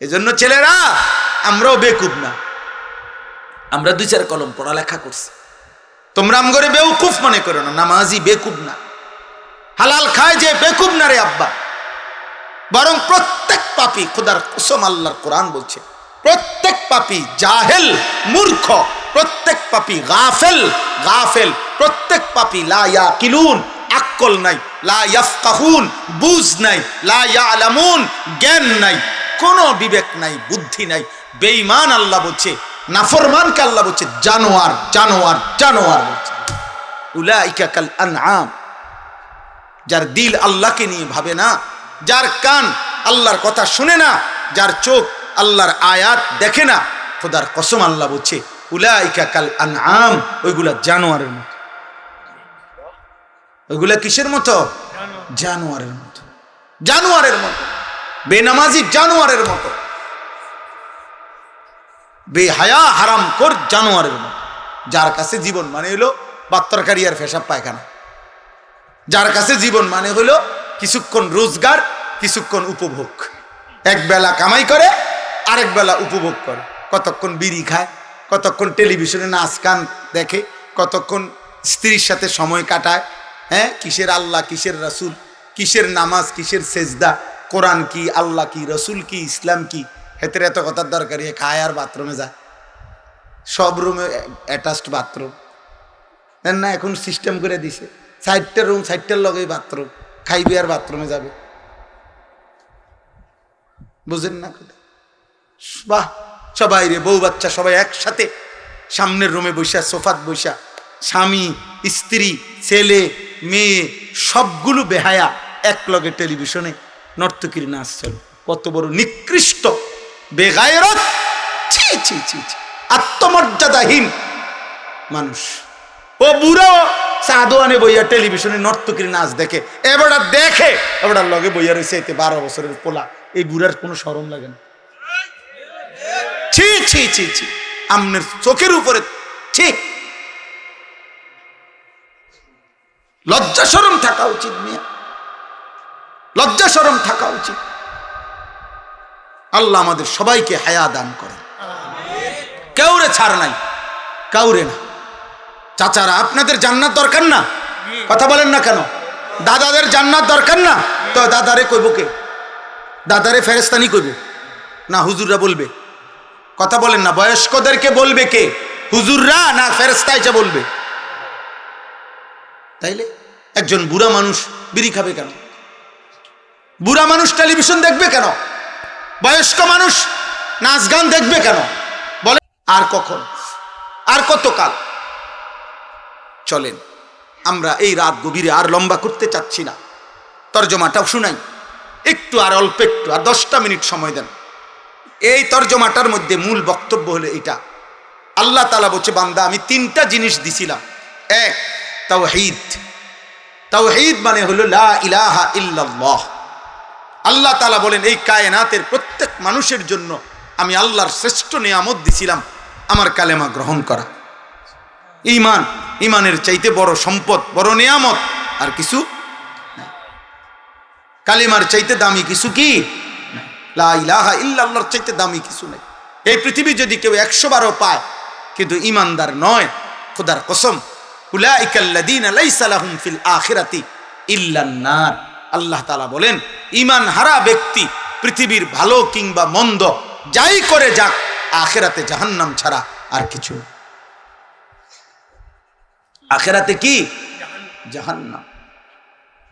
এজন্য ছেলেরা আমরাও বেকুব না, আমরা 2-4 কলম পড়ালেখা করছি, তোমরা আমগরে বেউকুফ মনে করো না। নামাজি বেকুব না, হালাল খায় যে বেকুব না রে আব্বা, বরং প্রত্যেক পাপী, খোদার কসম আল্লাহর কোরআন বলছে, প্রত্যেক পাপী জাহেল মূর্খ, প্রত্যেক পাপী গাফেল গাফেল, প্রত্যেক পাপী লা ইয়াকিলুন আকল নাই, লা ইয়াফকাহুন বুঝ নাই, লা ইয়ালামুন জ্ঞান নাই, কোনো বিবেক নাই, বুদ্ধি নাই, বেঈমান আল্লাহ বলছে, নাফরমানকে আল্লাহ বলছে জানোয়ার জানোয়ার জানোয়ার বলছে। উলাইকা কাল আনআম, যার দিল আল্লাহকে নিয়ে ভাবে না, যার কান আল্লাহর কথা শুনে না, যার চোখ আল্লাহর আয়াত দেখে না, খোদার কসম আল্লাহ বলছে উলাইকা কাল আনআম, ওইগুলা জানোয়ারের মতো। ওইগুলা কিসের মতো? জানোয়ারের মতো, জানোয়ারের মতো, বেনামাজি জানোয়ারের মতো, বেহায়া হারাম কর জানোয়ারের মতো, যার কাছে জীবন মানে হলো বাত্তরকারী আর পেশাব পায়খানা, যার কাছে জীবন মানে হলো কিছুক্ষণ রোজগার, কিছুক্ষণ উপভোগ, এক বেলা কামাই করে আরেক বেলা উপভোগ করে, কতক্ষণ বিড়ি খায়, কতক্ষণ টেলিভিশনে নাচ গান দেখে, কতক্ষণ স্ত্রীর সাথে সময় কাটায়, হ্যাঁ, কিসের আল্লাহ কিসের রাসূল, কিসের নামাজ কিসের সেজদা, কোরআন কি আল্লাহ কি রসুল কি ইসলাম কি, হেতের এত কথার দরকার, খায় আর বাথরুমে যায়, সব রুমে অ্যাটাচড বাথরুম না, এখন সিস্টেম করে দিছে 4টা রুম, 4টার লগেই বাথরুম, খাইবে আর বাথরুমে যাবে, বুঝেন না? বাহ, সবাই রে বউ বাচ্চা সবাই একসাথে সামনের রুমে বৈশা, সোফাত বৈশা, স্বামী স্ত্রী ছেলে মেয়ে সবগুলো বেহায়া এক লগে টেলিভিশনে নর্তকীর নাচ চল, কত বড় নিকৃষ্ট বেগায়রত, ছি ছি ছি ছি, আত্মমর্যাদাহীন মানুষ। ও বুড়ো সাদোয়ানে বইয়া টেলিভিশনে নর্তকীর নাচ দেখে, এবার দেখে এবার লগে বইয়া রয়েছে এতে 12 বছরের পোলা, এই বুড়ার কোনো শরম লাগে না? ছি ছি ছি ছি, আমনের চোখের উপরে ছি, লজ্জা শরম থাকা উচিত, মিয়া লজ্জা শরম থাকা উচিত। আল্লাহ আমাদের সবাইকে হায়া দান করে, কাউরে ছাড় নাই, কাউরে না। চাচারা আপনাদের জান্নাত দরকার না? কথা বলেন না কেন? দাদাদের জান্নাত দরকার না? তো দাদারে কইব কে? দাদারে ফেরেশতানি কইব না হুজুররা বলবে? কথা বলেন না, বয়স্কদেরকে বলবে কে? হুজুররা না ফেরেশতা এসে বলবে? তাইলে একজন বুড়া মানুষ বিড়ি খাবে কেন? বুড়া মানুষ টেলিভিশন দেখবে কেন? বয়স্ক মানুষ নাচ গান দেখবে কেন? বলে আর কখন, আর কতকাল? চলেন আমরা এই রাত গভীরে আর লম্বা করতে চাচ্ছি না, তর্জমাটাও শুনাই একটু, আর অল্প একটু, আর 10টা মিনিট সময় দেন। এই তর্জমাটার মধ্যে মূল বক্তব্য হলো এটা, আল্লাহ তাআলা বলছে বান্দা আমি 3টা জিনিস দিছিলাম। এক, তাওহীদ। তাওহীদ মানে হলো লা ইলাহা ইল্লাল্লাহ। আল্লাহ তাআলা বলেন এই কায়নাতের প্রত্যেক মানুষের জন্য আমি আল্লাহর শ্রেষ্ঠ নিয়ামত দিছিলাম আমার কালেমা গ্রহণ করা। ঈমান, ঈমানের চাইতে বড় সম্পদ, বড় নিয়ামত আর কিছু নাই। কালেমার চাইতে দামি কিছু কি? লা ইলাহা ইল্লাল্লাহর চাইতে দামি কিছু নাই। এই পৃথিবী যদি কেউ 100 বারও পায় কিন্তু ঈমানদার নয়, খোদার কসম, উলাইকাল্লাযীনা লাইসা লাহুম ফিল আখিরাতি ইল্লান নার। আল্লাহ তাআলা বলেন ঈমান হারা ব্যক্তি পৃথিবীর ভালো কিংবা মন্দ যাই করে যাক, আখিরাতে জাহান্নাম ছাড়া আর কিছু না। আখিরাতে কি? জাহান্নাম।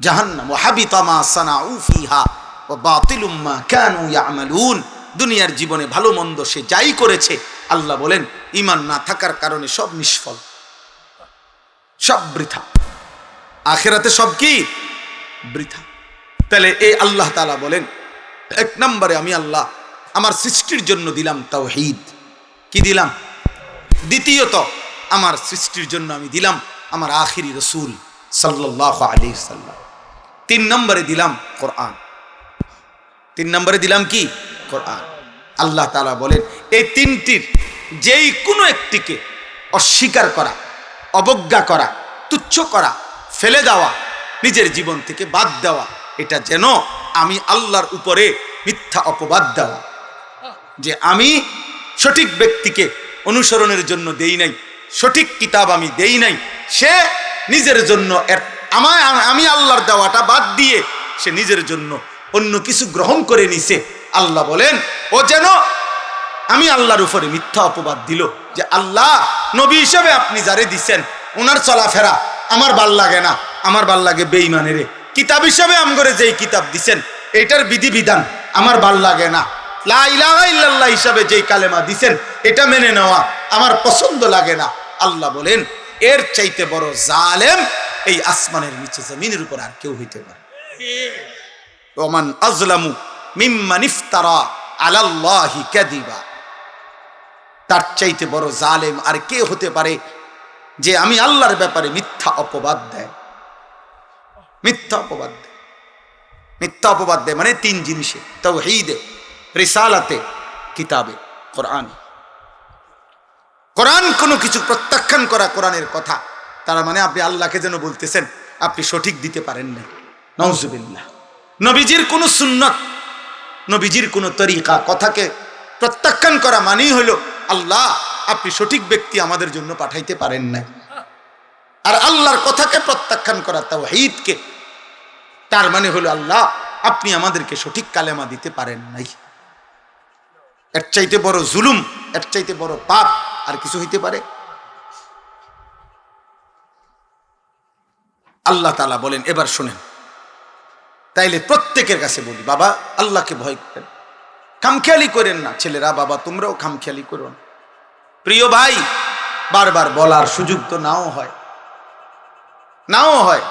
জাহান্নাম। ওয়া হাবিতা মা সানাউ ফিহা ওয়া বাতিলুম মা কানু ইয়ামালুন। দুনিয়ার জীবনে ভালো মন্দ সে যাই করেছে, আল্লাহ বলেন ঈমান না থাকার কারণে সব নিষ্ফল, সব বৃথা। আখিরাতে সব কি? বৃথা। তাহলে এই আল্লাহ তাআলা বলেন 1 নম্বরে আমি আল্লাহ আমার সৃষ্টির জন্য দিলাম তাওহীদ। কি দিলাম? দ্বিতীয়ত আমার সৃষ্টির জন্য আমি দিলাম আমার আখিরি রাসূল সাল্লাল্লাহু আলাইহি ওয়াসাল্লাম। 3 নম্বরে দিলাম কোরআন। 3 নম্বরে দিলাম কি? কোরআন। আল্লাহ তাআলা বলেন এই 3টির যেই কোনো একটিকে অস্বীকার করা, অবজ্ঞা করা, তুচ্ছ করা, ফেলে দেওয়া, নিজের জীবন থেকে বাদ দেওয়া, এটা যেন আমি আল্লাহর উপরে মিথ্যা অপবাদ দেওয়া। যে আমি সঠিক ব্যক্তিকে অনুসরণের জন্য দেই নাই, সঠিক কিতাব আমি দেই নাই, সে নিজের জন্য আমি আল্লাহর দেওয়াটা বাদ দিয়ে সে নিজের জন্য অন্য কিছু গ্রহণ করে নিছে। আল্লাহ বলেন ও যেন আমি আল্লাহর উপরে মিথ্যা অপবাদ দিল যে আল্লাহ নবী হিসেবে আপনি যারে দিছেন ওনার চলাফেরা আমার ভাল লাগে না, আমার ভাল লাগে বেঈমানেরে। কিতাব হিসেবে আমগরে যেই কিতাব দিছেন এটার বিধিবিধান আমার ভাল লাগে না। লা ইলাহা ইল্লাল্লাহ হিসাবে যেই কালেমা দিছেন এটা মেনে নেওয়া আমার পছন্দ লাগে না। আল্লাহ বলেন এর চাইতে বড় জালেম এই আসমানের নিচে জমিনের উপর আর কেউ হইতে পারে। ওমান আযলামু মিম্মান ইফতারা আলাল্লাহি কাযিবা, তার চাইতে বড় জালেম আর কে হতে পারে যে আমি আল্লাহর ব্যাপারে মিথ্যা অপবাদ দেয়। মিথ্যা অপবাদ দেয়, মিথ্যা অপবাদ দেয় মানে তিন জিনিসে, তাওহীদে, রিসালাতে, কিতাবে, কোরআন। কোরআন কোনো কিছু প্রত্যাখ্যান করা কোরআনের কথা, তার মানে আপনি আল্লাহকে যেন বলতেছেন আপনি সঠিক দিতে পারেন না, নাউজুবিল্লাহ। নবীজির কোনো সুন্নত, নবীজির কোনো তরিকা, কথাকে প্রত্যাখ্যান করা মানেই হলো আল্লাহ আপনি সঠিক ব্যক্তি আমাদের জন্য পাঠাইতে পারেন না। আর আল্লাহর কথাকে প্রত্যাখ্যান করা তাওহীদকে, তার মানে হলো আল্লাহ আপনি আমাদেরকে সঠিক কালেমা দিতে পারেন নাই। এর চাইতে বড় জুলুম, এর চাইতে বড় পাপ আর কিছু হইতে পারে? আল্লাহ তাআলা বলেন, এবার শুনেন, তাইলে প্রত্যেকের কাছে বলি বাবা আল্লাহকে ভয় করেন, খামখেয়ালি করেন না। ছেলেরা বাবা তোমরাও খামখেয়ালি করো না। প্রিয় ভাই, বারবার বলার সুযোগ তো নাও হয়, নাও হয়,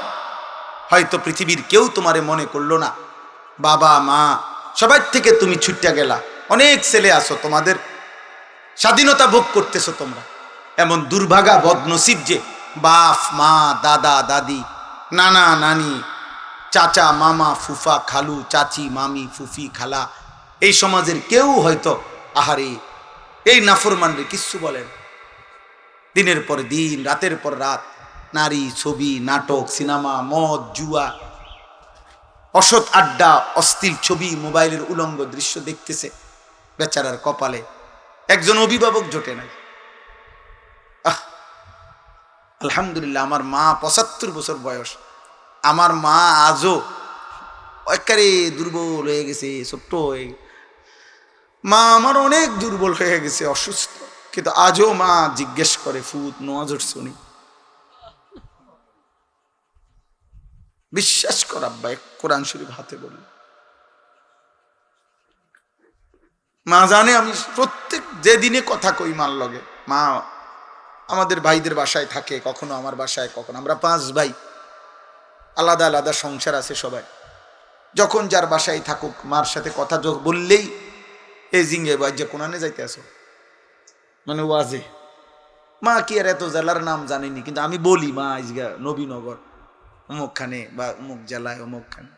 হয়তো পৃথিবীর কেউ তোমারে মনে করলো না, বাবা মা সবাই থেকে তুমি ছুটে গেলা, অনেক ছেলে আছো, তোমাদের স্বাধীনতা ভোগ করতেছো তোমরা। এমন দুর্ভাগা বদনসিব যে বাপ মা দাদা দাদি নানা নানি চাচা মামা ফুফা খালু চাচি মামি ফুফি খালা এই সমাজের কেউ হয়তো আহারে এই নাফরমানরে কিচ্ছু বলেন। দিনের পর দিন রাতের পর রাত নারী, ছবি, নাটক, সিনেমা, মদ, জুয়া, অসৎ আড্ডা, অশ্লীল ছবি, মোবাইলের উলঙ্গ দৃশ্য দেখতেছে। বেচারার কপালে একজন অভিভাবক জোটে নাই। আলহামদুলিল্লাহ, আমার মা ৭৫ বছর বয়স, আমার মা আজও একেবারে দুর্বল হয়ে গেছে, ছোট্ট হয়ে মা আমার অনেক দুর্বল হয়ে গেছে, অসুস্থ, কিন্তু আজও মা জিজ্ঞেস করে ফুত নজর শুনি। বিশ্বাস কর আব্বা, কোরআন শরীফ হাতে বলি, মা জানে আমি প্রত্যেক যে দিনে কথা কই মার লগে। মা আমাদের ভাইদের বাসায় থাকে, কখনো আমার বাসায়, কখনো আমরা 5 ভাই, আলাদা আলাদা সংসার আছে সবাই। যখন যার বাসায় থাকুক মার সাথে কথা বললেই এই জিঙ্গে ভাই যে কোরআনে যাইতে আসো, মানে ওয়াজে। মা কি আর এত জেলার নাম জানিনি, কিন্তু আমি বলি মা আজগা নবীনগর অমুকখানে বা অমুক জেলায় অমুকখানে।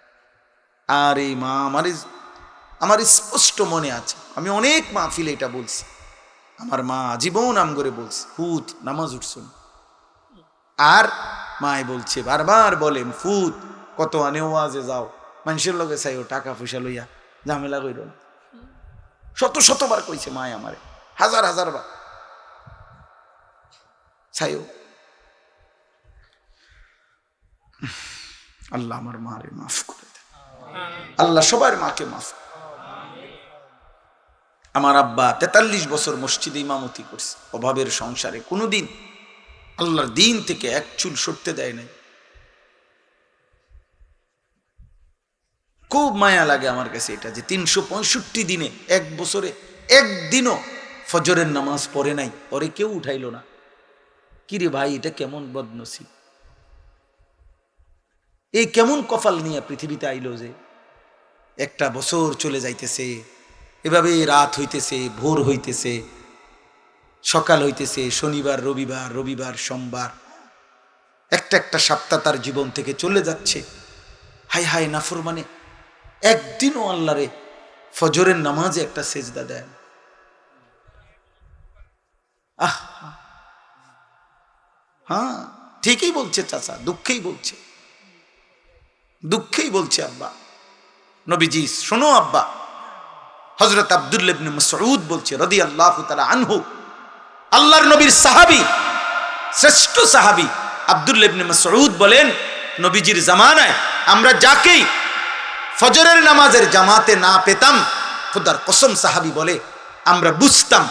আর এই মা আমার স্পষ্ট মনে আছে, আমি অনেক মাহফিলে এটা বলছি, আমার মা জীবন নাম করে বলছে ফুত নামাজ উঠছুন। আর মায় বলছে বারবার বলেন ফুত কত আনে ওয়াজে যাও, মানুষের লগে চাইও টাকা পয়সা লইয়া ঝামেলা কইর। শতবার কইছে মায় আমারে, হাজার বার চাইও। আল্লাহ আমার মারে মাফ করে দেন, আল্লাহ সবার মাকে মাফ। আমার আব্বা 43 বছর মসজিদে ইমামতি করছে, অভাবের সংসারে কোনোদিন আল্লাহর দিন থেকে এক চুল সরতে দেয় নাই। খুব মায়া লাগে আমার কাছে এটা যে 365 দিনে এক বছরে একদিনও ফজরের নামাজ পড়ে নাই, পরে কেউ উঠাইলো না। কিরে ভাই এটা কেমন বদনসিব, এই কেমন কপাল নিয়ে পৃথিবীতে আইলো যে একটা বছর চলে যাইতেছে, এভাবে রাত হইতেছে, ভোর হইতেছে, সকাল হইতেছে, শনিবার রবিবার, রবিবার সোমবার, একটা সপ্তাহ তার জীবন থেকে চলে যাচ্ছে। হায় হায় নাফরমানে একদিনও আল্লাহরে ফজরের নামাজে একটা সেজদা দেন। হ্যাঁ ঠিকই বলছে চাচা, দুঃখেই বলছে আব্বা। নবীজি শোনো আব্বা, হযরত আব্দুল্লাহ ইবনে মাসউদ বলছে রাদিয়াল্লাহু তাআলা আনহু, আল্লাহর নবীর সাহাবী, শ্রেষ্ঠ সাহাবী আব্দুল্লাহ ইবনে মাসউদ বলেন, নবীজির জামানায় আমরা যাকেই ফজরের নামাজের জামাতে না পেতাম, খোদার কসম সাহাবী বলে আমরা বুঝতাম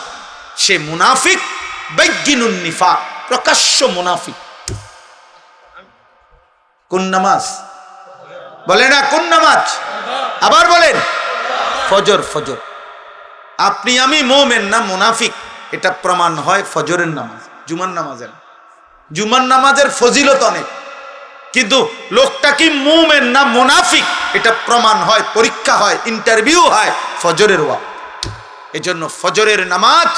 সে মুনাফিক, বাইয়িনুন নিফাক, প্রকাশ্য মুনাফিক। কোন নামাজ বলে না? কোন নামাজ? আবার বলেন ফজর। ফজর। আপনি আমি মুমিন না মুনাফিক এটা প্রমাণ হয় ফজরের নামাজ, জুমার নামাজের। জুমার নামাজের ফজিলত অনেক, কিন্তু লোকটা কি মুমিন না মুনাফিক এটা প্রমাণ হয়, পরীক্ষা হয়, ইন্টারভিউ হয় ফজরের ওয়াক্ত। এজন্য ফজরের নামাজ,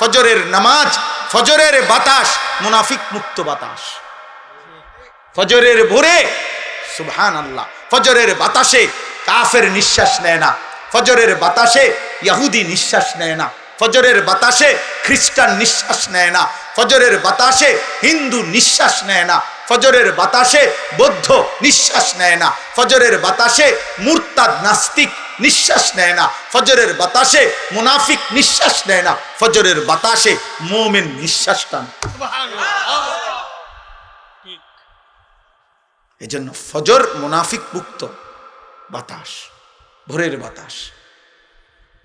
ফজরের নামাজ, ফজরের বাতাস মুনাফিক মুক্ত বাতাস। ফজরের ভোরে সুবহানাল্লাহ, ফজরের বাতাসে কাফের নিঃশ্বাস নেয় না, ফজরের বাতাসে ইহুদি নিঃশ্বাস নেয় না, ফজরের বাতাসে খ্রিস্টান নিঃশ্বাস নেয় না, ফজরের বাতাসে হিন্দু নিঃশ্বাস নেয় না, ফজরের বাতাসে বৌদ্ধ নিঃশ্বাস নেয় না, ফজরের বাতাসে মুরতাদ নাস্তিক নিঃশ্বাস নেয় না, ফজরের বাতাসে মুনাফিক নিঃশ্বাস নেয় না, ফজরের বাতাসে মুমিন নিঃশ্বাস টানে। এজন্য ফজর মুনাফিক মুক্ত বাতাস, ভোরের বাতাস।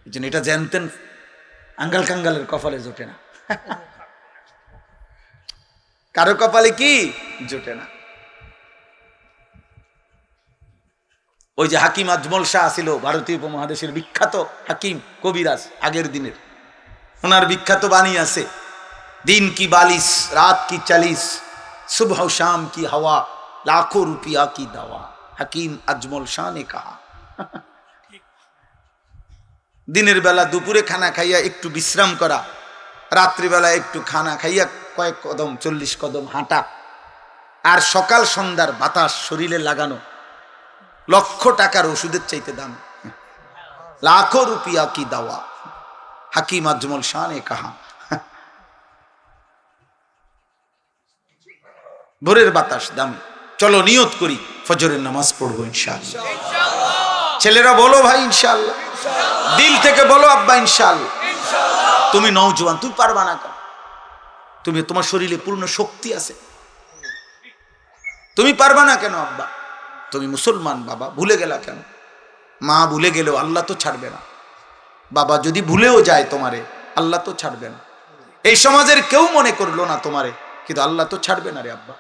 এজন্য এটা জানতেন আঙ্গাল কাঙ্গালের কপালে জোটে না। কারো কপালে কি জোটে না? ওই যে হাকিম আজমল শাহ ছিল ভারতীয় উপমহাদেশের বিখ্যাত হাকিম, কবিরাজ আগের দিনের, ওনার বিখ্যাত বাণী আছে, দিন কি বালিশ রাত কি চালিশ, সুবহ শাম কি হাওয়া লাখো রুপিয়া কি দাওয়া, হাকিম আজমল শাহ নে কাহা। দিনের বেলা দুপুরে খানা খাইয়া একটু বিশ্রাম করা, রাত্রিবেলা একটু খানা খাইয়া কয়েক কদম 40 কদম হাঁটা, আর সকাল সন্ধ্যার বাতাস শরীরে লাগানো লক্ষ টাকার ওষুধের চাইতে দাম, লাখো রুপিয়া কি দাওয়া, হাকিম আজমল শাহ নে কাহা। ভোরের বাতাস দামি। চলো নিয়ত করি ফজরের নামাজ পড়বো ইনশাআল্লাহ। ছেলেরা বলো ভাই ইনশাআল্লাহ, দিল থেকে বলো আব্বা ইনশাআল্লাহ। তুমি নওজোয়ান, তুমি পারবা না কেন? তুমি, তোমার শরীরে পূর্ণ শক্তি আছে, তুমি পারবা না কেন আব্বা? তুমি মুসলমান বাবা, ভুলে গেলা কেন? মা ভুলে গেলেও আল্লাহ তো ছাড়বে না। বাবা যদি ভুলেও যায় তোমারে, আল্লাহ তো ছাড়বে না। এই সমাজের কেউ মনে করলো না তোমারে, কিন্তু আল্লাহ তো ছাড়বে না রে আব্বা।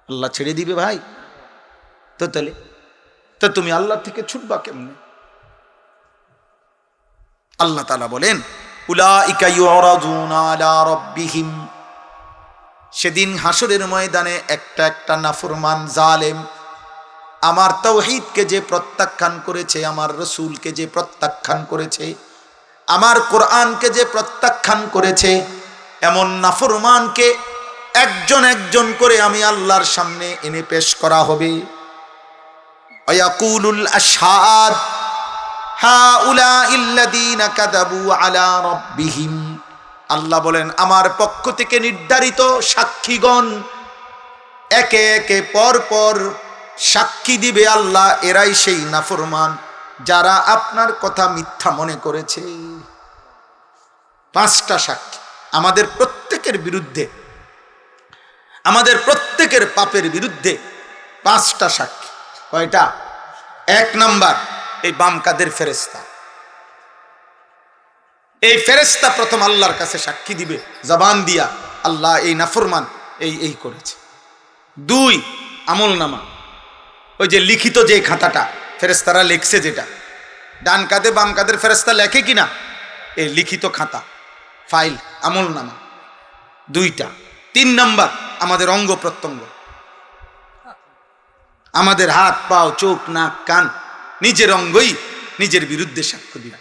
আল্লাহ ছেড়ে দিবে ভাই? তো তাহলে তো তুমি আল্লাহ থেকে ছুটবা কেমনে? আল্লাহ তাআলা বলেন উলাইকা ইউরাদুনা আলা রাব্বিহিম, সেদিন হাসরের ময়দানে একটা একটা নাফরমান জালেম আমার তাওহীদকে যে প্রত্যাখ্যান করেছে, আমার রসুলকে যে প্রত্যাখ্যান করেছে, আমার কোরআনকে যে প্রত্যাখ্যান করেছে, এমন নাফরমানকে একজন একজন করে আমি আল্লাহর সামনে এনে পেশ করা হবে। ওয়ায়াকুলুল আশহাদ হাউলাইল্লাযীনা কাযাবু আলা রাব্বিহিম, আল্লাহ বলেন আমার পক্ষ থেকে নির্ধারিত সাক্ষীগণ একে একে পর পর সাক্ষী দিবে আল্লাহ, এরাই সেই নাফরমান যারা আপনার কথা মিথ্যা মনে করেছে। 5টা সাক্ষী আমাদের প্রত্যেকের বিরুদ্ধে, আমাদের প্রত্যেকের পাপের বিরুদ্ধে 5টা সাক্ষী। কয়টা? 1 নাম্বার এই বাম কাদের ফেরেশতা। এই ফেরেশতা প্রথম আল্লাহর কাছে সাক্ষী দিবে জবান দিয়া, আল্লাহ এই নাফরমান এই করেছে। 2 আমলনামা, ওই যে লিখিত যে খাতাটা ফেরেশতারা লেখছে, যেটা ডান কাঁধে বাম কাঁধের ফেরেশতা লেখে কিনা, এই লিখিত খাতা ফাইল আমলনামা 2টা। 3 নাম্বার আমাদের অঙ্গ প্রত্যঙ্গ, আমাদের হাত পাও চোখ নাক কান, নিজের অঙ্গই নিজের বিরুদ্ধে সাক্ষ্য দিবে।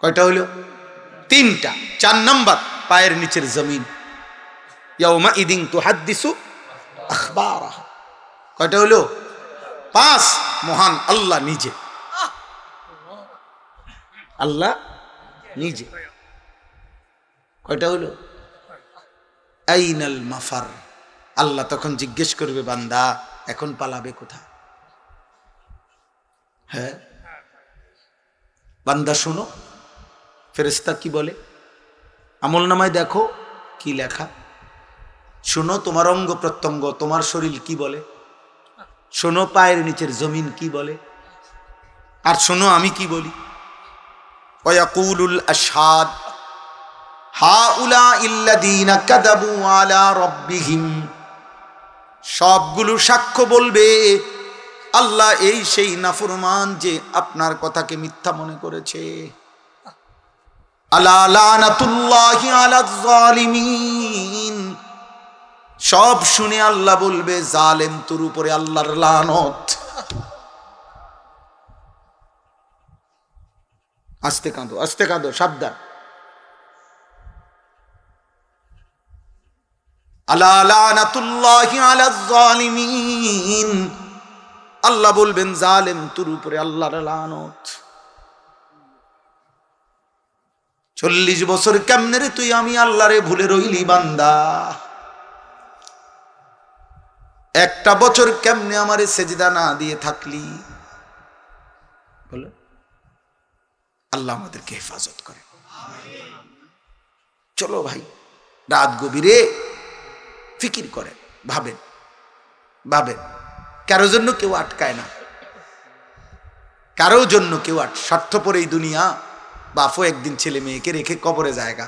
কয়টা হলো? 3টা। 4 নাম্বার পায়ের নিচের জমিন, ইয়াউমা ইদিন তুহাদ্দিসু আখবারাহা। কয়টা হলো? 5। মহান আল্লাহ নিজে, আল্লাহ নিজে। কয়টা হলো? আইনাল মাফার, আল্লাহ তখন জিজ্ঞেস করবে বান্দা এখন পালাবে কোথায়? হ্যাঁ, বান্দা শোনো, ফেরেশতা কি বলে, আমল নামায় দেখো কি লেখা। শোনো তোমার অঙ্গ প্রত্যঙ্গ, তোমার শরীর কি বলে। শোনো পায়ের নিচের জমিন কি বলে। আর শোনো আমি কি বলি। ওয়াকুলুল আশহাদ হাউলা ইল্লাযীনা কাযাবু আলা রাব্বিহিম, সবগুলো সাক্ষ্য বলবে আল্লাহ এই সেই নাফরমান যে আপনার কথাকে মিথ্যা মনে করেছে। আলা লানাতুল্লাহি আলাজ জালিমিন, সব শুনে আল্লাহ বলবে জালেম তোর উপরে আল্লাহর লানত। আস্তে কাঁদো, আস্তে কাঁদো, সাবধান। আলা লানাতুল্লাহি আলাজ জালিমিন, আল্লাহ বলবেন জালেম তোর উপরে আল্লাহর লানত। 40 বছর কেমনে রে তুই আমি আল্লাহরে ভুলে রইলি বান্দা। একটা বছর কেমনে আমারে সেজদা না দিয়ে থাকলি। বলো, আল্লাহ আমাদেরকে হেফাজত করে। চলো ভাই, রাত গভীরে ফিকির করেন, ভাবেন ভাবেন। কারো জন্য কেউ আটকায় না, কারো জন্য কেউ স্বার্থপর এই দুনিয়া। বাপও একদিন ছেলে মেয়েকে রেখে কবরে জায়গা।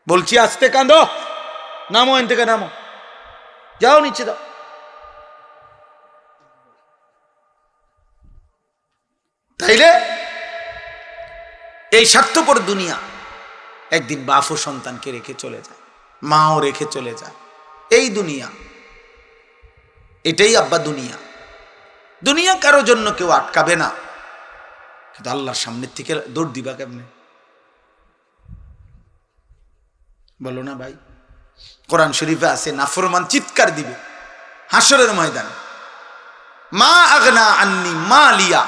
বলছি আস্তে কাঁদো, নামো, এন থেকে নামো, যাও নিচে দাও। তাইলে এই স্বার্থপর দুনিয়া, একদিন বাপও সন্তানকে রেখে চলে যায়, মাও রেখে চলে যায়। এই দুনিয়া, এটাই আব্বা দুনিয়া। দুনিয়া কারো জন্য কেউ আটকাবে না, কিন্তু আল্লাহর সামনের থেকে দৌড় দিবা কেমনে? বলো না ভাই। কোরআন শরীফে আছে নাফরমান চিৎকার দিবে হাসরের ময়দানে, মা আগনা আন্নি মালিয়া,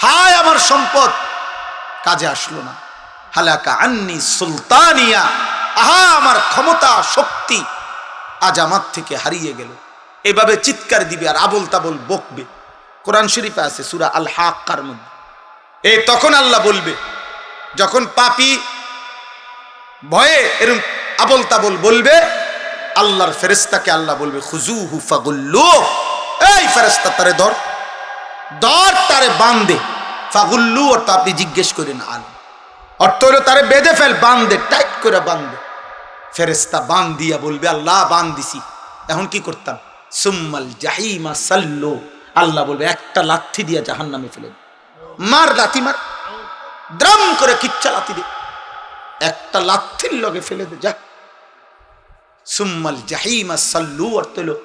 হায় আমার সম্পদ কাজে আসলো না। হালাকা আন্নি সুলতানিয়া, আহা আমার ক্ষমতা শক্তি আজ আমার থেকে হারিয়ে গেল। এভাবে চিৎকার দিবে আর আবল তাবল বকবে। কোরআন শরীফে আছে সূরা আল হাক্কার মধ্যে। এই তখন আল্লাহ বলবে, যখন পাপী ভয়ে এরকম আবল তাবল বলবে, আল্লাহর ফেরেশতাকে আল্লাহ বলবে খুজুহু ফাগুল্লু, এই ফেরেশতা তারে ধর, ধর তারে বাঁধে। ফাগুল্লু অর্থ আপনি জিজ্ঞেস করেন আল, অর্থ হলো তারে বেঁধে ফেল, বাঁধে, টাইট করে বাঁধে। ফেরেশতা বাঁধ দিয়া বলবে আল্লাহ বাঁধ দিছি, এখন কি করতাম? সুম্মাল জাহিমা সাল্লু, আল্লাহ বলবে একটা লাথি দিয়া জাহান্নামে ফেলে দে। মার, লাথি মার, দ্রাম করে কিচ্ছা লাথি দে, একটা লাথির লগে ফেলে দে যা। সুম্মাল জাহিমা সাল্লু অর্থ হলো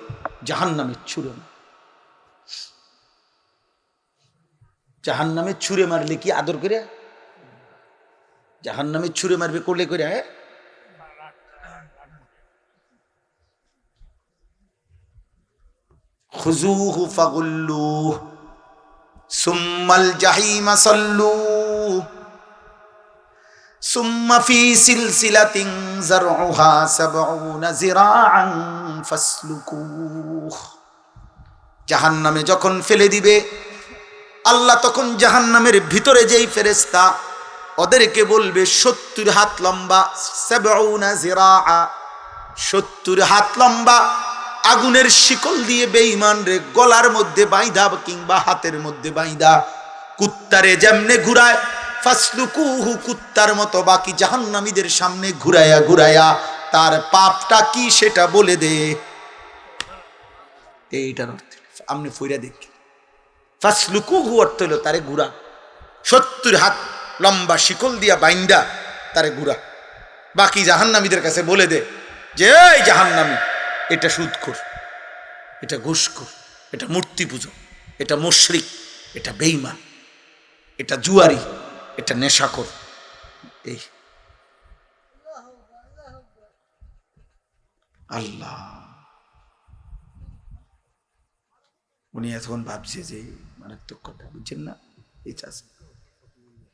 জাহান্নামে ছুঁড়ে মার। জাহান্নামে ছুঁড়ে মারলে কি আদর করে? জাহান্নামে ছুঁড়ে মারবে কোলে করে? খুজুহু ফাগুল্লুহ সুম্মাল জাহিমা সাল্লু সুম্মা ফি সিলসিলাতিন যারউহা ৭০ যিরাআন ফাসলুকুহ। জাহান্নামে যখন ফেলে দিবে আল্লাহ, তখন জাহান্নামের ভিতরে যেই ফেরেশতা ওদেরকে বলবে ৭০ হাত লম্বা, ৭০ যিরাআ, ৭০ হাত লম্বা আগুনের শিকল দিয়ে বেঈমান রে গলার মধ্যে বাইধা কিংবা হাতের মধ্যে বাইধা কুত্তারে যেমনে ঘুরায়, ফাসলুকুহু কুত্তার মতো বাকি জাহান্নামীদের সামনে ঘুরায়া ঘুরায়া তার পাপটা কি সেটা বলে দে। এইটার অর্থ আপনি ফইরা দেখি, ফাসলুকুহু অর্থ হলো তারে ঘুরা, ৭০ হাত লম্বা শিকল দিয়া বাইন্দা তারে ঘুরা, বাকি জাহান্নামীদের কাছে বলে দে যে এই জাহান্নামী, এটা সুদখোর, এটা ঘুষখোর, এটা মূর্তি পূজক, এটা মুশরিক, এটা বেঈমান, এটা জুয়ারি, এটা নেশাখোর। এই আল্লাহ, উনি এখন ভাবছে যে মারাত্মক কথা, বুঝছেন না? এই চাষ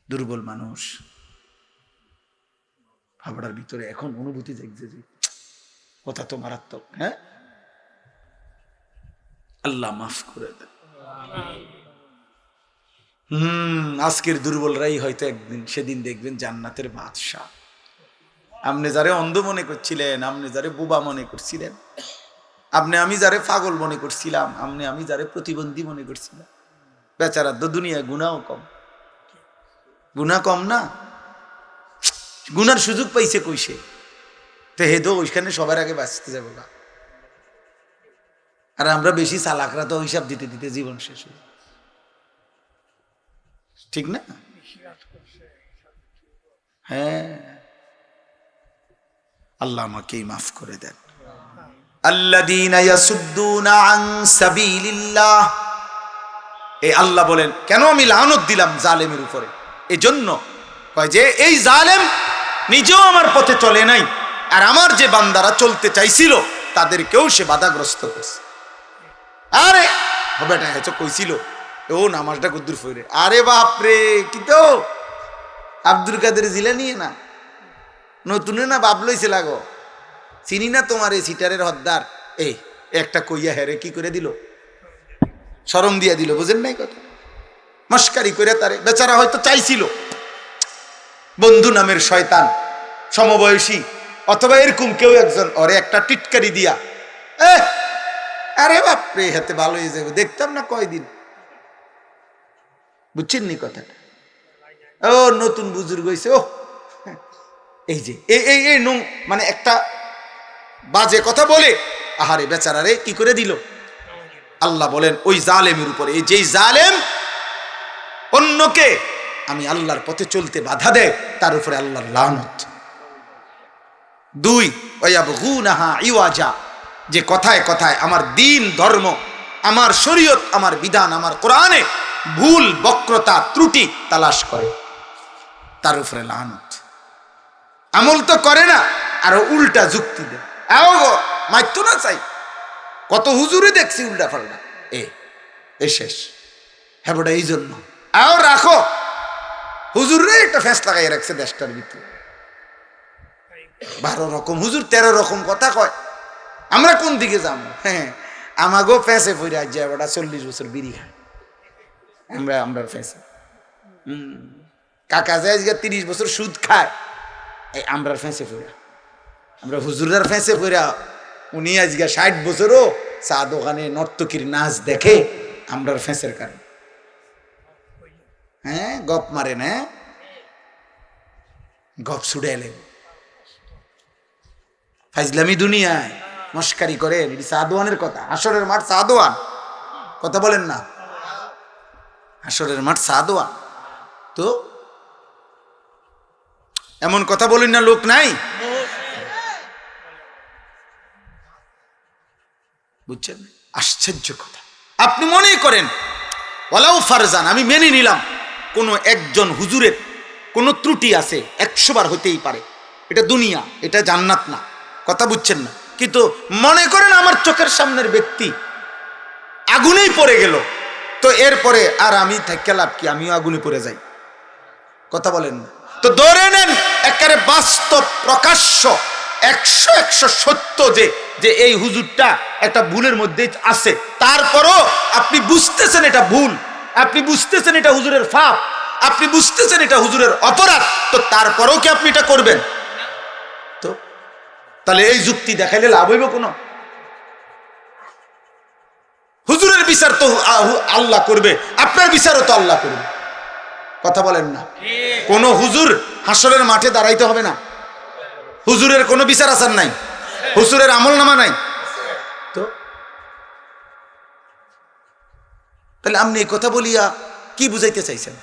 দুর্বল মানুষ ভাবনার ভিতরে এখন অনুভূতি দেখছে যে কথা তো মারাত্মক। হ্যাঁ, আল্লাহ মাফ করে দেন। আজকের দুর্বলরাই হয়তো একদিন সেদিন দেখবেন জান্নাতের বাদশা। আপনি যারে অন্ধ মনে করছিলেন, আপনি যারে বোবা মনে করছিলেন, আমি যারে পাগল মনে করছিলাম, আমি যারে প্রতিবন্ধী মনে করছিলাম, বেচারা তো দুনিয়ায় গুনাও কম। গুনাহ কম না, গুনার সুযোগ পাইছে কইছে, তো হেদো ওইখানে সবার আগে বাঁচতে যাবো না। আর আমরা বেশি চালাকরা তো হিসাব দিতে দিতে জীবন শেষ হয়ে, ঠিক না? হ্যাঁ, আল্লাহ আমাকেই মাফ করে দেন। আল্লাযীনা ইয়াসুদ্দুনা আন সাবিলিল্লাহ, এই আল্লাহ বলেন কেন আমি লানত দিলাম জালেমের উপরে, এজন্য কয় যে এই জালেম নিজেও আমার পথে চলে নাই, আর আমার যে বান্দারা চলতে চাইছিল তাদেরকেও সে বাধাগ্রস্ত করছে। আরে বেটা হেছো কইছিল ও নামাজটা কদ্দুর ফইরে, আরে বাপরে কি তো আব্দুল কাদের জিলানী না, নতুন না বাপ লইছে লাগো, চিনি না তোমার এই সিটারের হদ্দার, এই একটা কইয়া হেরে কি করে দিল, শরম দিয়া দিল, বুঝেন নাই কথা, মস্কারি করে তারে। বেচারা হয়তো চাইছিল বন্ধু নামের শয়তান সমবয়সী অথবা এরকম কেউ একজন ওরে একটা টিটকারি দিয়া, আরে বাপরে হাতে ভালো হয়ে যাবে, দেখতাম না কয়দিন, বুঝছেন নি কথাটা? ও নতুন বুজুর্গ হয়েছে, ও এই যে এই মানে একটা বাজে কথা বলে আহারে বেচারারে কি করে দিল। আল্লাহ বলেন ওই জালেমের উপরে, এই যেই জালেম অন্যকে আমি আল্লাহর পথে চলতে বাধা দেয়, তার উপরে আল্লাহর লানত। দুই, ওয়ায়াবগুনাহা ইওয়াজা, যে কথায় কথায় আমার দিন ধর্ম, আমার শরীয়ত, আমার বিধান, আমার কোরআনে ভুল বক্রতা ত্রুটি তালাশ করে, তার উপরে লানত। আমল তো করে না, আরো উল্টা যুক্তি দেয়, মাইতো না চাই, কত হুজুরে দেখছি উল্টা পাল্টা, এ শেষ হ্যাঁ বটা, এই জন্য আও রাখো হুজুরে একটা ফেঁস লাগাই রাখছে দেশটার ভিতরে, 12 রকম হুজুর 13 রকম কথা কয়, আমরা কোন দিকে যাবো? হ্যাঁ, আমাগো ফেঁসে ফিরে আজ যায় ওটা 40 বছর বিড়ি খায়, আমরা ফেঁসে কাকা যায় 30 বছর সুদ খায়, এই আমরা ফেঁসে ফিরা, আমরা হুজুরার ফেঁসে ফিরা, উনি আজকে 60 বছরও চা দোকানে নর্তকীর নাচ দেখে, আমরার ফেঁসের কারণ। হ্যাঁ, গপ মারেন, হ্যাঁ গপ ছুড়ে এলেন, ফাইজলামি দুনিয়ায় মস্কারি করেন, এটি সাদোয়ানের কথা, হাসরের মাঠ সাদোয়ান, কথা বলেন না, হাসরের মাঠ সাদোয়ান। তো এমন কথা বলেন না, লোক নাই, বুঝছেন? আশ্চর্য কথা। আপনি মনেই করেন ওয়ালাউ ফারজান, আমি মেনে নিলাম কোন একজন হুজুরের কোন ত্রুটি আছে, 100 বার হতেই পারে, এটা দুনিয়া, এটা জান্নাত না, কথা বুঝছেন না? কিন্তু মনে করেন আমার চোখের সামনের ব্যক্তি আগুনেই পড়ে গেল, তো এরপরে আর আমি থাকতে লাভ কি, আমিও আগুনে পড়ে যাই, কথা বলেন না? তো ধরে নেন একেবারে বাস্তব প্রকাশ্য 100 সত্য যে এই হুজুরটা একটা ভুলের মধ্যে আছে, তারপরও আপনি বুঝতেছেন এটা ভুল, আপনি বুঝতেছেন এটা হুজুরের পাপ, আপনি বুঝতেছেন এটা হুজুরের অপরাধ, তো তারপরেও কি আপনি এটা করবেন? তো তাহলে এই যুক্তি দেখাইলে লাভ হইব কোনো? হুজুরের বিচার তো আল্লাহ করবে, আপনার বিচারও তো আল্লাহ করবে, কথা বলেন না? কোন হুজুর হাসরের মাঠে দাঁড়াইতে হবে না, হুজুরের কোনো বিচার আচার নাই, হুজুরের আমল নামা নাই, তো তাহলে আপনি এই কথা বলিয়া কি বুঝাইতে চাইছেন?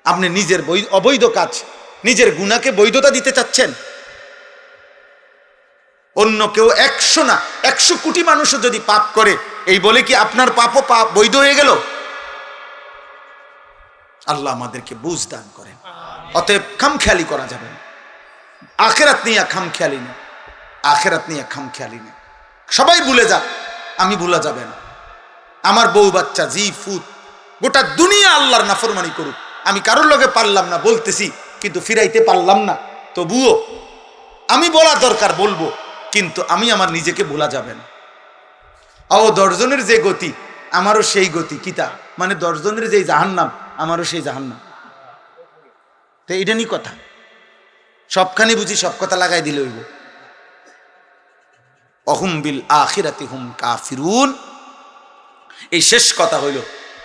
আপনি নিজের অবৈধ কাজ, নিজের গুনাহকে বৈধতা দিতে চাচ্ছেন? অন্য কেউ 100 না 100 কোটি মানুষও যদি পাপ করে, এই বলে কি আপনার পাপও পাপ বৈধ হয়ে গেল? আল্লাহ আমাদেরকে বুঝ দান করেন। অতএব খামখেয়ালি করা যাবে না, আখেরাত নিয়ে খামখেয়ালি না, আখেরাত নিয়ে খামখেয়ালি না। সবাই ভুলে যাক, আমি ভুলা যাবে না। আমার বউ বাচ্চা জি ফুত গোটা দুনিয়া আল্লাহর নাফরমানি করুক, আমি কারোর লগে পারলাম না বলতেছি, কিন্তু ফিরাইতে পারলাম না, তবুও আমি বলা দরকার বলবো, কিন্তু আমি আমার নিজেকে ভোলা যাবে না। ও 10 জনের যে গতি, আমারও সেই গতি, কিতা মানে 10 জনের যে জাহান্নাম, আমারও সেই জাহান্নাম। তো এটা নি কথা, সবখানি বুঝি সব কথা লাগাই দিলে হইব। অহুম বিল আখিরাতি হুম কাফিরুন। এই শেষ কথা হইল,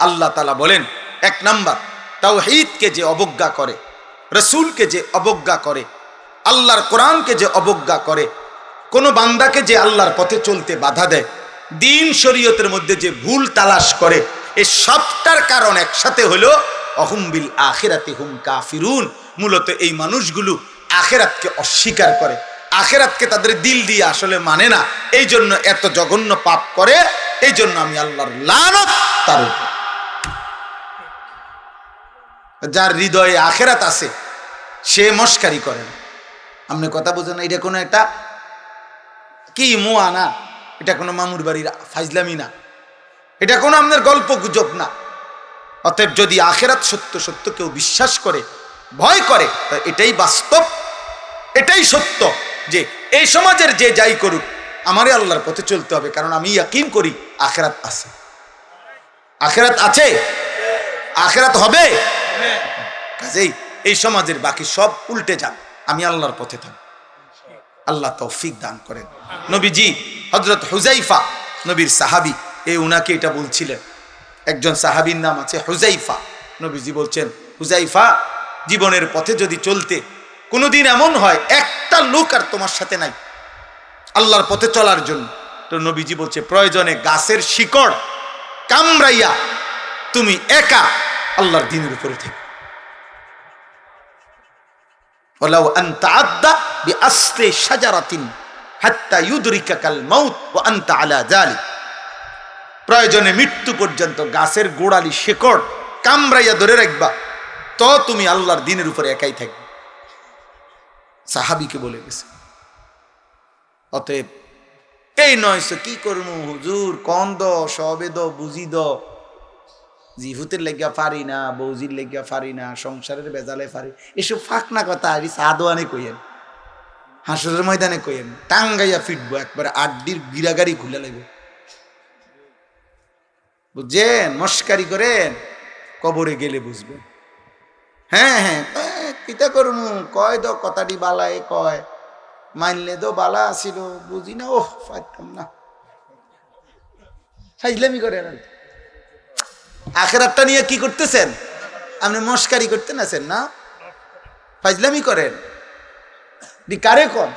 আল্লাহ তাআলা বলেন, এক নাম্বার, তাওহীদকে যে অবজ্ঞা করে, রসুলকে যে অবজ্ঞা করে, আল্লাহর কোরআনকে যে অবজ্ঞা করে, কোন বান্দাকে যে আল্লাহর পথে চলতে বাধা দেয়, দিন শরীয়তের মধ্যে যে ভুল তালাশ করে, এই সবটার কারণ একসাথে হলো অহুম বিল আখিরাতি হুম কাফিরুন। মূলত এই মানুষগুলো আখিরাতকে অস্বীকার করে, আখিরাতকে তাদের দিল দিয়ে আসলে মানে না, এই জন্য এত জঘন্য পাপ করে। এই জন্য আমি আল্লাহর লানত তার উপর। যার হৃদয়ে আখিরাত আছে সে মস্কারি করে না। আপনি কথা বুঝেন না? এটা কোনো একটা কি মুয়া না, এটা কোনো মামুর বাড়ির ফাইজলামি না, এটা কোনো আপনার গল্প গুজব না। অতএব যদি আখিরাত সত্য সত্য কেউ বিশ্বাস করে, ভয় করে, তা এটাই বাস্তব, এটাই সত্য যে এই সমাজের যে যাই করুক আমারই আল্লাহর পথে চলতে হবে, কারণ আমি ইয়াকিন করি আখিরাত আছে। আখিরাত আছে, আখিরাত হবে। কাজেই এই সমাজের বাকি সব উল্টে যান, আমি আল্লাহর পথে থাকি। আল্লাহ তৌফিক দান করেন। নবীজি হযরত হুযাইফা, নবীর সাহাবী, এই উনাকে এটা বলছিলেন। একজন সাহাবীর নাম আছে হুযাইফা। নবীজি বলছেন, হুযাইফা, জীবনের পথে যদি চলতে কোনোদিন এমন হয় একটা লোক আর তোমার সাথে নাই আল্লাহর পথে চলার জন্য, তো নবীজি বলছে প্রয়োজনে গাছের শিকড় কামড়াইয়া তুমি একা আল্লাহর দ্বীনের উপরে থেকো। ওয়ালাউ আন তাআদ্দা বিআসলি শাজারাতিন হাত্তা ইউদরিকাকাল মাউত ওয়া আনতা আলা যালিক। প্রয়োজনে মৃত্যু পর্যন্ত গাছের গোড়ালি শিকড় কামড়াইয়া ধরে রাখবা, তো তুমি আল্লাহর দ্বীনের উপরে একাই থাকবে। সাহাবীকে বলে গেছে। অতএব এই নয় কি করবো হুজুর, কন দ সবে দ বুঝি দ, জিহুতের লেগা পারি না, বৌজির লেগা পারি না, সংসারের বেজালে পারি, এসব ফাঁকনা কথা আর সাদোয়ানে কইেন, হাসরের ময়দানে কইেন, টাঙ্গাইয়া ফিটবো, একবারে আড্ডির গিরাগাড়ি খুলে লাগবে, বুঝছেন? মস্কারি করেন, কবরে গেলে বুঝবেন। হ্যাঁ হ্যাঁ, কিতা করমু, কয় দ কথাটি বালায় কয়, মানলে তো বালা আসিল, বুঝি না, ওহ পাইতাম না, ফাইজলামি করে। আখিরাতটা নিয়ে কি করতেছেন আপনি? মস্কারি করতেন আছেন না, ফাইজলামি করেন। কারে কন?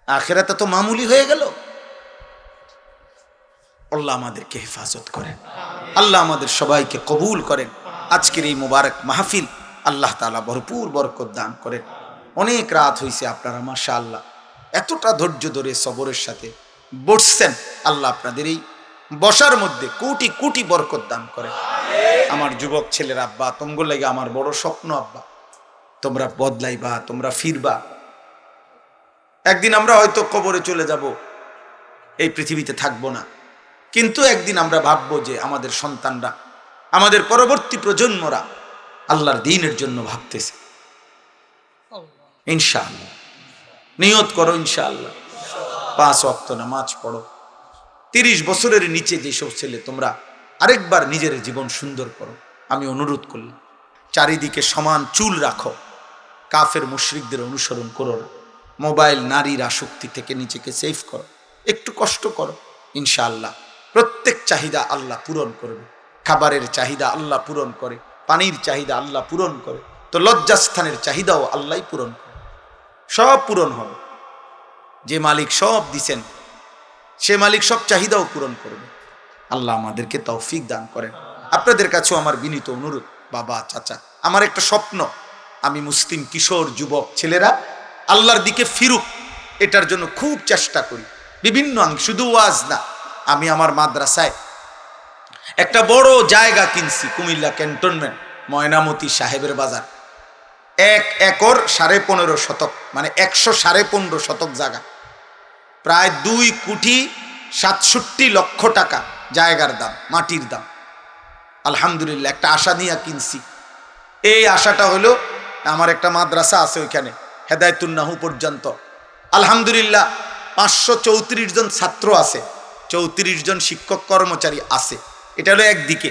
আখিরাত তো মামুলি হয়ে গেল। আল্লাহ আমাদেরকে হেফাজত করেন, আল্লাহ আমাদের সবাইকে কবুল করেন। আজকের এই মুবারক মাহফিল আল্লাহ তাআলা ভরপুর বরকত দান করেন। অনেক রাত হয়েছে, আপনারা মাশাআল্লাহ এতটা ধৈর্য ধরে সবরের সাথে বসছেন। আল্লাহ আপনাদের এই বসার মধ্যে কোটি কোটি বরকত দান করেন। আমার যুবক ছেলের আব্বা, তোমগো লাগে আমার বড় স্বপ্ন আব্বা, তোমরা বদলাইবা, তোমরা ফিরবা। একদিন আমরা হয়তো কবরে চলে যাব, এই পৃথিবীতে থাকবো না, কিন্তু একদিন আমরা ভাববো যে আমাদের সন্তানরা, আমাদের পরবর্তী প্রজন্মরা আল্লাহর দ্বীনের জন্য ভাবতেছে। ইনশাআল্লাহ নিয়ত করো, ইনশাআল্লাহ 5 ওয়াক্ত নামাজ পড়ো। 30 বছরের নিচে যেসব ছেলে, তোমরা আরেকবার নিজের জীবন সুন্দর করো। আমি অনুরোধ করলাম, চারিদিকে সমান চুল রাখো, কাফের মুশরিকদের অনুসরণ করো না, মোবাইল নারীর আসক্তি থেকে নিজেকে সেফ করো, একটু কষ্ট করো, ইনশাআল্লাহ প্রত্যেক চাহিদা আল্লাহ পূরণ করবে। খাবারের চাহিদা আল্লাহ পূরণ করে, পানির চাহিদা আল্লাহ পূরণ করে, তো লজ্জাস্থানের চাহিদাও আল্লাহ পূরণ করে, সব পূরণ হবে। যে মালিক সব দিছেন সে মালিক সব চাহিদাও পূরণ করবে। আল্লাহ আমাদেরকে তৌফিক দান করেন। আপনাদের কাছেও আমার বিনীত অনুরোধ, বাবা, চাচা, আমার একটা স্বপ্ন, আমি মুসলিম কিশোর যুবক ছেলেরা আল্লাহর দিকে ফিরুক, এটার জন্য খুব চেষ্টা করি বিভিন্ন অঙ্গে, শুধু ওয়াজ না। আমি আমার মাদ্রাসায় একটা বড় জায়গা কিনছি, কুমিল্লা ক্যান্টনমেন্ট, ময়নামতি সাহেবের বাজার, 1 একর 15.5 শতক, মানে 115.5 শতক জায়গা, প্রায় 2,67 লক্ষ টাকা জায়গার দাম, মাটির দাম। আলহামদুলিল্লাহ একটা আশা নিয়ে কিনছি। এই আশাটা হলো, আমার একটা মাদ্রাসা আছে ওইখানে হেদায়েতুন্নাহু পর্যন্ত, আলহামদুলিল্লাহ 534 জন ছাত্র আছে, 34 জন শিক্ষক কর্মচারী আছে। এটা হলো একদিকে।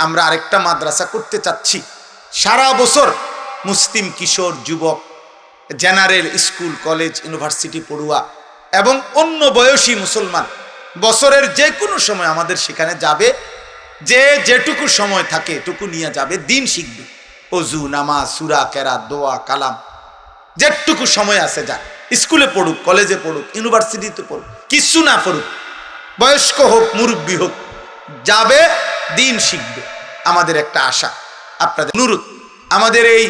আমরা আরেকটা মাদ্রাসা করতে চাচ্ছি। সারা বছর মুসলিম কিশোর যুবক, জেনারেল স্কুল কলেজ ইউনিভার্সিটি পড়ুয়া এবং অন্য বয়সী মুসলমান বছরের যে কোনো সময় আমাদের সেখানে যাবে, যে যেটুকু সময় থাকে এটুকু নিয়ে যাবে, দিন শিখবে। অজু, নামাজ, সূরা, কেরাত, দোয়া, কালাম, যেটুকু সময় আছে যাক, স্কুলে পড়ুক, কলেজে পড়ুক, ইউনিভার্সিটিতে পড়ুক, কিছু না পড়ুক, বয়স্ক হোক মুরব্বী হোক, যাবে, দিন শিখবে। আমাদের একটা আশা, আপনাদের অনুরোধ, আমাদের এই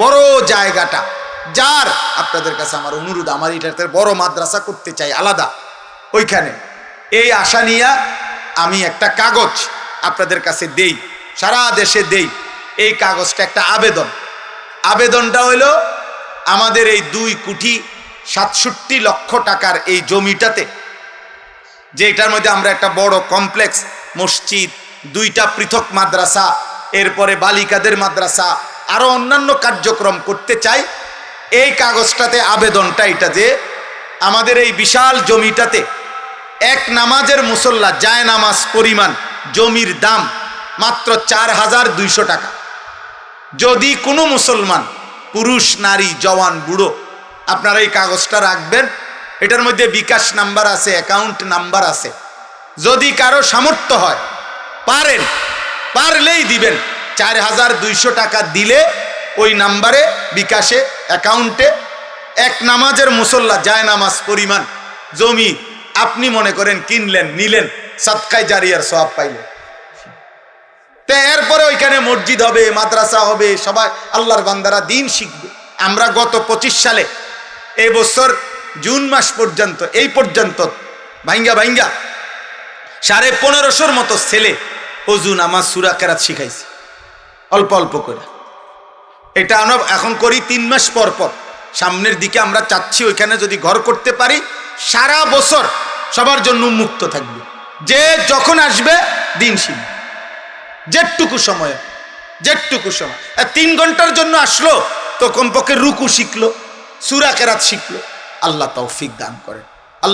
বড় জায়গাটা যার, আপনাদের কাছে আমার অনুরোধ, আমার এটাতে বড় মাদ্রাসা করতে চাই আলাদা ওইখানে। এই আশা নিয়ে আমি একটা কাগজ আপনাদের কাছে দেই, সারা দেশে দেই। এই কাগজটা একটা আবেদনটা হইল আমাদের এই 2,67,00,000 টাকার এই জমিটাতে, যে এটার মধ্যে আমরা একটা বড় কমপ্লেক্স, মসজিদ, 2টা পৃথক মাদ্রাসা, এরপরে বালিকাদের মাদ্রাসা, আরো অন্যান্য কার্যক্রম করতে চাই। এই কাগজটাতে আবেদনটা এটা যে আমাদের এই বিশাল জমিটাতে এক নামাজের মুসল্লা যায় নামাজ পরিমাণ জমির দাম মাত্র 4,200 টাকা। যদি কোনো মুসলমান, পুরুষ, নারী, জওয়ান, বুড়ো, আপনারা এই কাগজটা রাখবেন। এটার মধ্যে বিকাশ নাম্বার আছে, অ্যাকাউন্ট নাম্বার আছে। যদি কারো সামর্থ্য হয়, পারলেই দিবেন। 4,200 টাকা দিলে ওই নাম্বারে, বিকাশে, অ্যাকাউন্টে এক নামাজের মুসল্লা যায় নামাজ পরিমাণ জমি আপনি মনে করেন কিনলেন, নিলেন, সাদকায়ে জারিয়ার সওয়াব পাইলেন। তো এরপরে ওইখানে মসজিদ হবে, মাদ্রাসা হবে, সবাই আল্লাহর বান্দারা দিন শিখবে। আমরা গত 25 সালে এই বছর জুন মাস পর্যন্ত, এই পর্যন্ত ভাঙ্গা 1550 মতো ছেলে অজু, নামাজ, সূরা, কেরাত শিখাইছি অল্প অল্প করে। এটা আমরা এখন করি 3 মাস পর পর। সামনের দিকে আমরা চাচ্ছি ওইখানে যদি ঘর করতে পারি, সারা বছর সবার জন্য উন্মুক্ত থাকবে। যে যখন আসবে দিন শিখবে, যেটুকু সময় 3 ঘন্টার জন্য আসলো তো কমপক্ষে রুকু শিখলো, সূরা, কেরাত শিখলো। আল্লাহ তৌফিক দান করেন।